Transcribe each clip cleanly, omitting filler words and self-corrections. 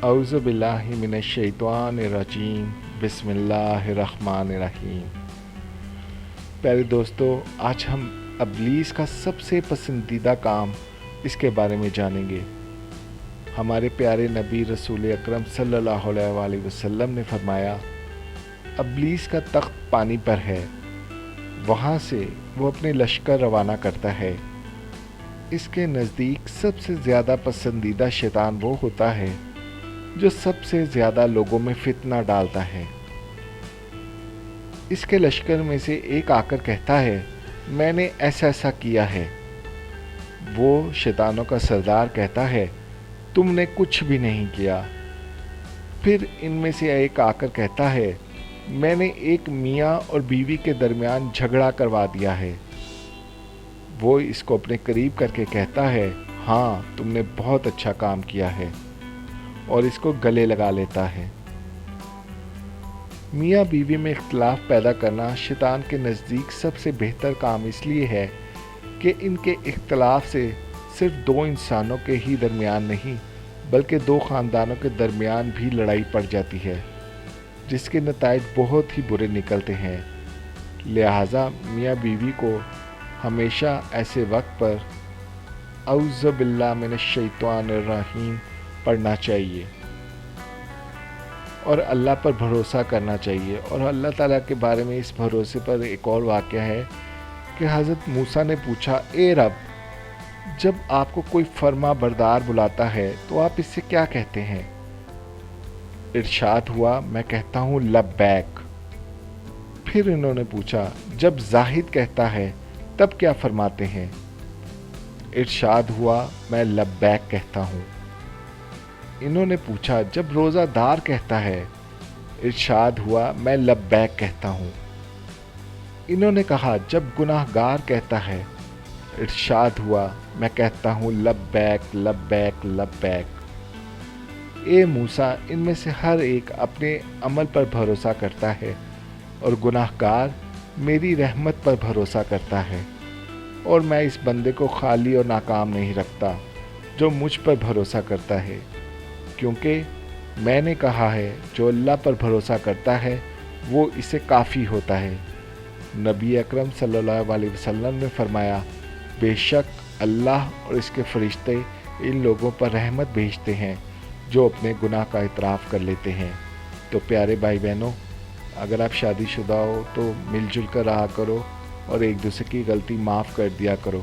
اعوذ باللہ من الشیطان الرجیم بسم اللہ الرحمن الرحیم۔ پیارے دوستو، آج ہم ابلیس کا سب سے پسندیدہ کام اس کے بارے میں جانیں گے۔ ہمارے پیارے نبی رسول اکرم صلی اللہ علیہ وآلہ وسلم نے فرمایا، ابلیس کا تخت پانی پر ہے، وہاں سے وہ اپنے لشکر روانہ کرتا ہے۔ اس کے نزدیک سب سے زیادہ پسندیدہ شیطان وہ ہوتا ہے جو سب سے زیادہ لوگوں میں فتنہ ڈالتا ہے۔ اس کے لشکر میں سے ایک آ کر کہتا ہے، میں نے ایسا ایسا کیا ہے۔ وہ شیطانوں کا سردار کہتا ہے، تم نے کچھ بھی نہیں کیا۔ پھر ان میں سے ایک آ کر کہتا ہے، میں نے ایک میاں اور بیوی کے درمیان جھگڑا کروا دیا ہے۔ وہ اس کو اپنے قریب کر کے کہتا ہے، ہاں تم نے بہت اچھا کام کیا ہے، اور اس کو گلے لگا لیتا ہے۔ میاں بیوی میں اختلاف پیدا کرنا شیطان کے نزدیک سب سے بہتر کام اس لیے ہے کہ ان کے اختلاف سے صرف دو انسانوں کے ہی درمیان نہیں بلکہ دو خاندانوں کے درمیان بھی لڑائی پڑ جاتی ہے، جس کے نتائج بہت ہی برے نکلتے ہیں۔ لہٰذا میاں بیوی کو ہمیشہ ایسے وقت پر اعوذ باللہ من الشیطان الرجیم پڑھنا چاہیے اور اللہ پر بھروسہ کرنا چاہیے۔ اور اللہ تعالیٰ کے بارے میں اس بھروسے پر ایک اور واقعہ ہے کہ حضرت موسیٰ نے پوچھا، اے رب، جب آپ کو کوئی فرما بردار بلاتا ہے تو آپ اس سے کیا کہتے ہیں؟ ارشاد ہوا، میں کہتا ہوں لبیک۔ پھر انہوں نے پوچھا، جب زاہد کہتا ہے تب کیا فرماتے ہیں؟ ارشاد ہوا، میں لبیک کہتا ہوں۔ انہوں نے پوچھا، جب روزہ دار کہتا ہے؟ ارشاد ہوا، میں لبیک کہتا ہوں۔ انہوں نے کہا، جب گناہ گار کہتا ہے؟ ارشاد ہوا، میں کہتا ہوں لبیک لبیک لبیک۔ اے موسیٰ، ان میں سے ہر ایک اپنے عمل پر بھروسہ کرتا ہے اور گناہ گار میری رحمت پر بھروسہ کرتا ہے، اور میں اس بندے کو خالی اور ناکام نہیں رکھتا جو مجھ پر بھروسہ کرتا ہے، کیونکہ میں نے کہا ہے جو اللہ پر بھروسہ کرتا ہے وہ اسے کافی ہوتا ہے۔ نبی اکرم صلی اللہ علیہ وسلم نے فرمایا، بے شک اللہ اور اس کے فرشتے ان لوگوں پر رحمت بھیجتے ہیں جو اپنے گناہ کا اعتراف کر لیتے ہیں۔ تو پیارے بھائی بہنوں، اگر آپ شادی شدہ ہو تو مل جل کر رہا کرو اور ایک دوسرے کی غلطی معاف کر دیا کرو۔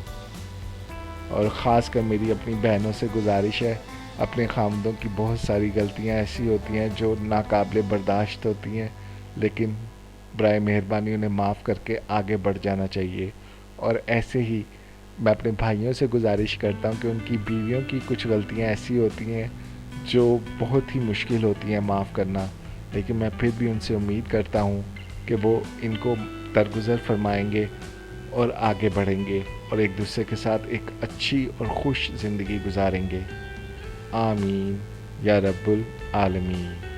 اور خاص کر میری اپنی بہنوں سے گزارش ہے، اپنے خامدوں کی بہت ساری غلطیاں ایسی ہوتی ہیں جو ناقابل برداشت ہوتی ہیں، لیکن برائے مہربانی انہیں معاف کر کے آگے بڑھ جانا چاہیے۔ اور ایسے ہی میں اپنے بھائیوں سے گزارش کرتا ہوں کہ ان کی بیویوں کی کچھ غلطیاں ایسی ہوتی ہیں جو بہت ہی مشکل ہوتی ہیں معاف کرنا، لیکن میں پھر بھی ان سے امید کرتا ہوں کہ وہ ان کو درگزر فرمائیں گے اور آگے بڑھیں گے اور ایک دوسرے کے ساتھ ایک اچھی اور خوش زندگی گزاریں گے۔ آمین یا رب العالمین۔